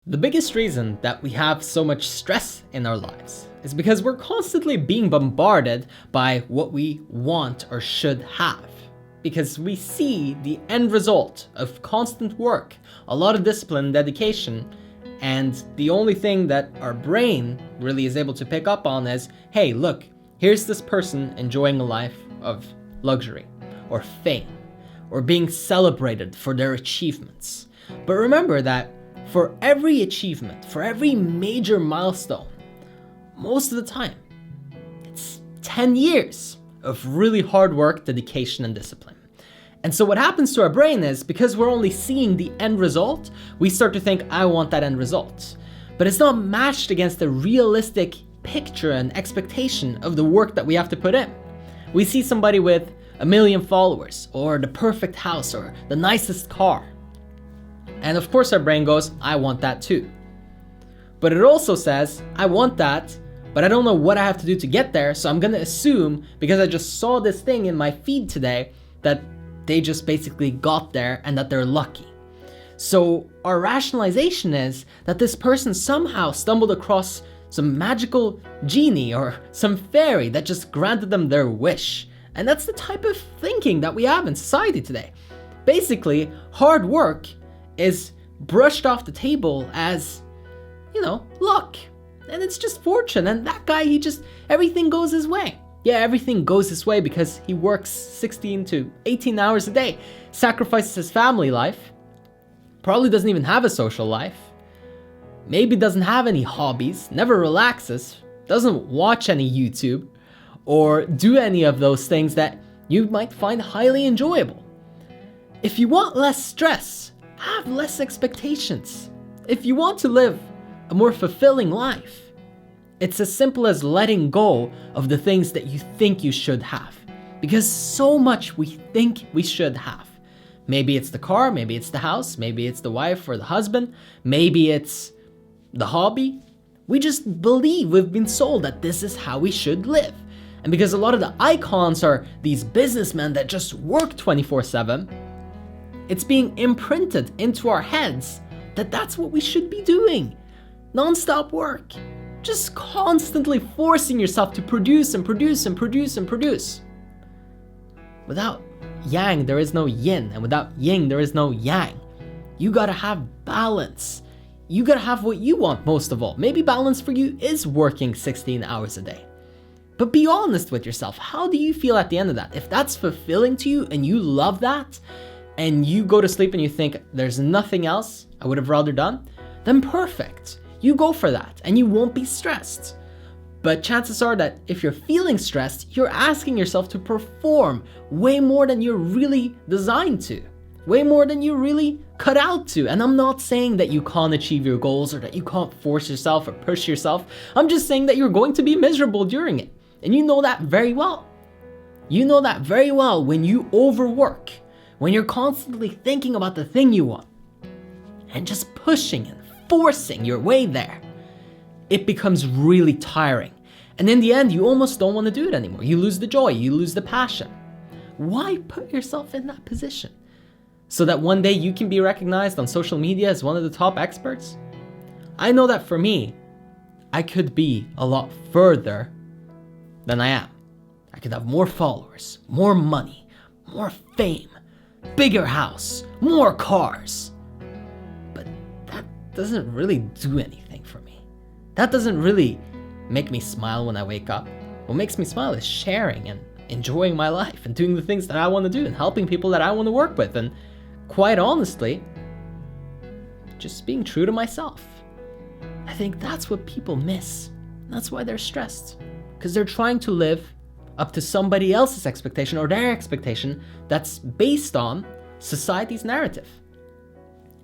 The biggest reason that we have so much stress in our lives is because we're constantly being bombarded by what we want or should have. Because we see the end result of constant work, a lot of discipline and dedication, and the only thing that our brain really is able to pick up on is, hey, look, here's this person enjoying a life of luxury or fame or being celebrated for their achievements. But remember that for every achievement, for every major milestone, most of the time, it's 10 years of really hard work, dedication, and discipline. And so what happens to our brain is, because we're only seeing the end result, we start to think, I want that end result. But it's not matched against the realistic picture and expectation of the work that we have to put in. We see somebody with 1 million followers, or the perfect house, or the nicest car. And of course our brain goes, I want that too. But it also says, I want that, but I don't know what I have to do to get there, so I'm gonna assume, because I just saw this thing in my feed today, that they just basically got there and that they're lucky. So our rationalization is that this person somehow stumbled across some magical genie or some fairy that just granted them their wish. And that's the type of thinking that we have in society today. Basically, hard work is brushed off the table as, luck. And it's just fortune. And that guy, everything goes his way. Yeah, everything goes his way because he works 16 to 18 hours a day, sacrifices his family life, probably doesn't even have a social life, maybe doesn't have any hobbies, never relaxes, doesn't watch any YouTube, or do any of those things that you might find highly enjoyable. If you want less stress, have less expectations. If you want to live a more fulfilling life, it's as simple as letting go of the things that you think you should have. Because so much we think we should have. Maybe it's the car, maybe it's the house, maybe it's the wife or the husband, maybe it's the hobby. We just believe we've been sold that this is how we should live. And because a lot of the icons are these businessmen that just work 24/7, it's being imprinted into our heads that that's what we should be doing. Non-stop work. Just constantly forcing yourself to produce and produce and produce and produce. Without yang, there is no yin, and without yin, there is no yang. You gotta have balance. You gotta have what you want most of all. Maybe balance for you is working 16 hours a day. But be honest with yourself. How do you feel at the end of that? If that's fulfilling to you and you love that, and you go to sleep and you think, there's nothing else I would have rather done, then perfect. You go for that and you won't be stressed. But chances are that if you're feeling stressed, you're asking yourself to perform way more than you're really designed to, way more than you're really cut out to. And I'm not saying that you can't achieve your goals or that you can't force yourself or push yourself. I'm just saying that you're going to be miserable during it. And you know that very well. You know that very well when you overwork, when you're constantly thinking about the thing you want and just pushing and forcing your way there, it becomes really tiring. And in the end, you almost don't want to do it anymore. You lose the joy, you lose the passion. Why put yourself in that position? So that one day you can be recognized on social media as one of the top experts? I know that for me, I could be a lot further than I am. I could have more followers, more money, more fame, bigger house, more cars. Doesn't really do anything for me. That doesn't really make me smile when I wake up. What makes me smile is sharing and enjoying my life and doing the things that I want to do and helping people that I want to work with, and quite honestly, just being true to myself. I think that's what people miss. That's why they're stressed, because they're trying to live up to somebody else's expectation or their expectation that's based on society's narrative.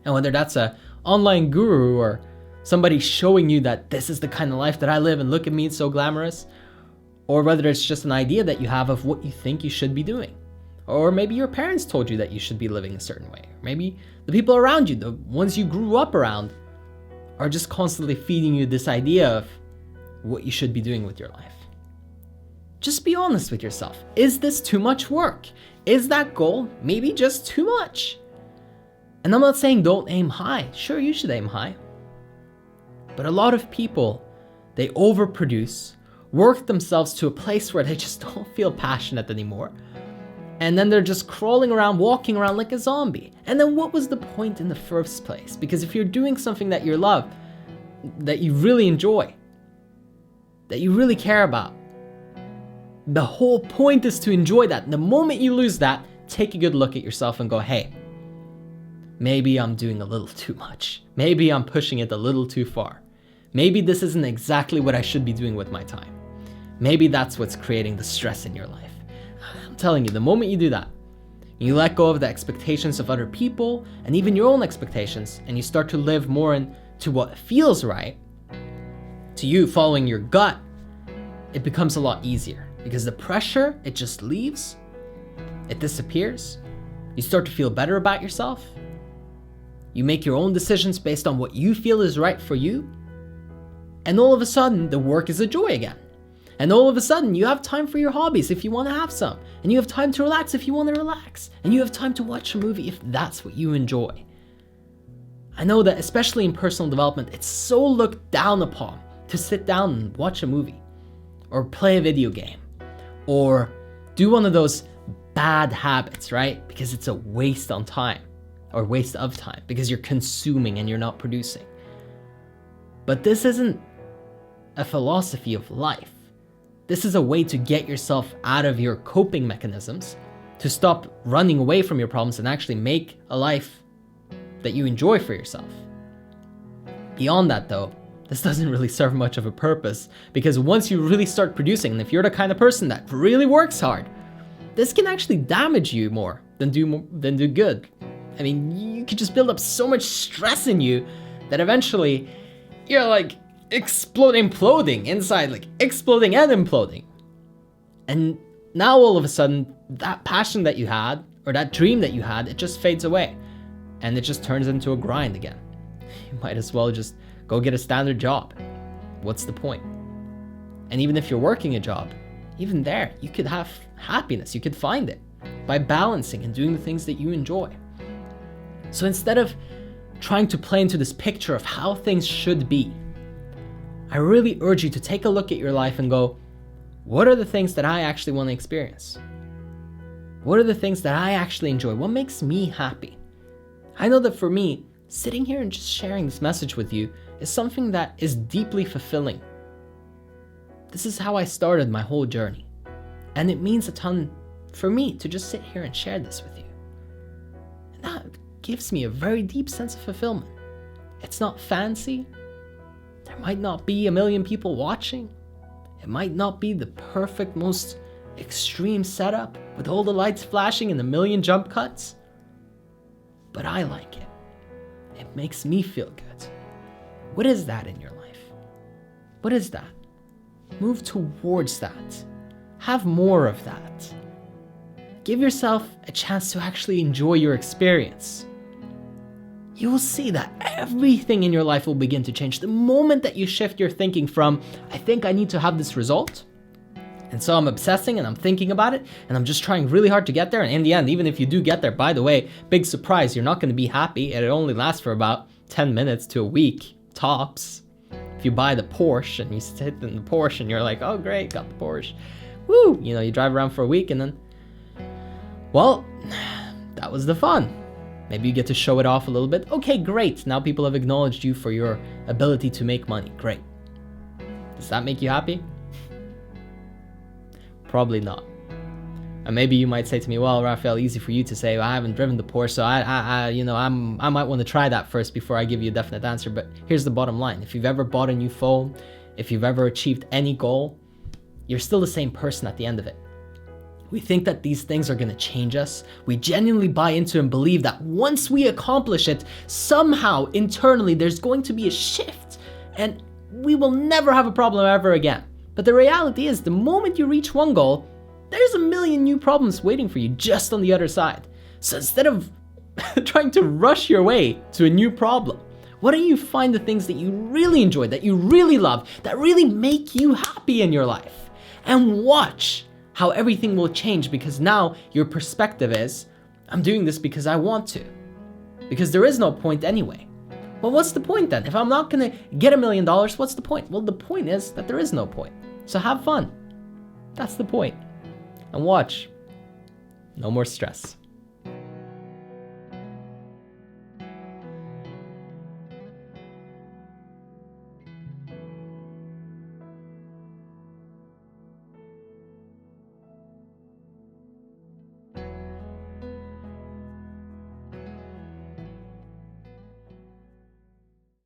And whether that's a online guru or somebody showing you that this is the kind of life that I live and look at me, it's so glamorous, or whether it's just an idea that you have of what you think you should be doing, or maybe your parents told you that you should be living a certain way, or maybe the people around you, the ones you grew up around, are just constantly feeding you this idea of what you should be doing with your life. Just be honest with yourself. Is this too much work? Is that goal maybe just too much? And I'm not saying don't aim high. Sure, you should aim high. But a lot of people, they overproduce, work themselves to a place where they just don't feel passionate anymore. And then they're just crawling around, walking around like a zombie. And then what was the point in the first place? Because if you're doing something that you love, that you really enjoy, that you really care about, the whole point is to enjoy that. The moment you lose that, take a good look at yourself and go, hey, maybe I'm doing a little too much. Maybe I'm pushing it a little too far. Maybe this isn't exactly what I should be doing with my time. Maybe that's what's creating the stress in your life. I'm telling you, the moment you do that, you let go of the expectations of other people and even your own expectations, and you start to live more into what feels right to you, following your gut, it becomes a lot easier because the pressure, it just leaves, it disappears. You start to feel better about yourself. You make your own decisions based on what you feel is right for you. And all of a sudden, the work is a joy again. And all of a sudden, you have time for your hobbies if you want to have some. And you have time to relax if you want to relax. And you have time to watch a movie if that's what you enjoy. I know that especially in personal development, it's so looked down upon to sit down and watch a movie or play a video game or do one of those bad habits, right? Because it's a waste on time or waste of time because you're consuming and you're not producing. But this isn't a philosophy of life. This is a way to get yourself out of your coping mechanisms, to stop running away from your problems and actually make a life that you enjoy for yourself. Beyond that though, this doesn't really serve much of a purpose because once you really start producing, and if you're the kind of person that really works hard, this can actually damage you more than do good. I mean, you could just build up so much stress in you that eventually you're like imploding inside, like exploding and imploding. And now all of a sudden, that passion that you had, or that dream that you had, it just fades away. And it just turns into a grind again. You might as well just go get a standard job. What's the point? And even if you're working a job, even there, you could have happiness. You could find it by balancing and doing the things that you enjoy. So instead of trying to play into this picture of how things should be, I really urge you to take a look at your life and go, what are the things that I actually want to experience? What are the things that I actually enjoy? What makes me happy? I know that for me, sitting here and just sharing this message with you is something that is deeply fulfilling. This is how I started my whole journey. And it means a ton for me to just sit here and share this with you. And that gives me a very deep sense of fulfillment. It's not fancy. There might not be a million people watching. It might not be the perfect, most extreme setup with all the lights flashing and a million jump cuts. But I like it. It makes me feel good. What is that in your life? What is that? Move towards that. Have more of that. Give yourself a chance to actually enjoy your experience. You will see that everything in your life will begin to change the moment that you shift your thinking from, I think I need to have this result, and so I'm obsessing and I'm thinking about it and I'm just trying really hard to get there, and in the end, even if you do get there, by the way, big surprise, you're not going to be happy, and it only lasts for about 10 minutes to a week, tops. If you buy the Porsche and you sit in the Porsche and you're like, oh great, got the Porsche, woo, you drive around for a week and then, well, that was the fun. Maybe you get to show it off a little bit. Okay, great. Now people have acknowledged you for your ability to make money. Great. Does that make you happy? Probably not. And maybe you might say to me, well, Raphael, easy for you to say, I haven't driven the Porsche, so I might want to try that first before I give you a definite answer. But here's the bottom line. If you've ever bought a new phone, if you've ever achieved any goal, you're still the same person at the end of it. We think that these things are going to change us. We genuinely buy into and believe that once we accomplish it, somehow internally there's going to be a shift and we will never have a problem ever again. But the reality is, the moment you reach one goal, there's a million new problems waiting for you just on the other side. So instead of trying to rush your way to a new problem, why don't you find the things that you really enjoy, that you really love, that really make you happy in your life, and watch how everything will change, because now your perspective is, I'm doing this because I want to. Because there is no point anyway. Well, what's the point then? If I'm not gonna get $1 million, what's the point? Well, the point is that there is no point. So have fun. That's the point. And watch. No more stress.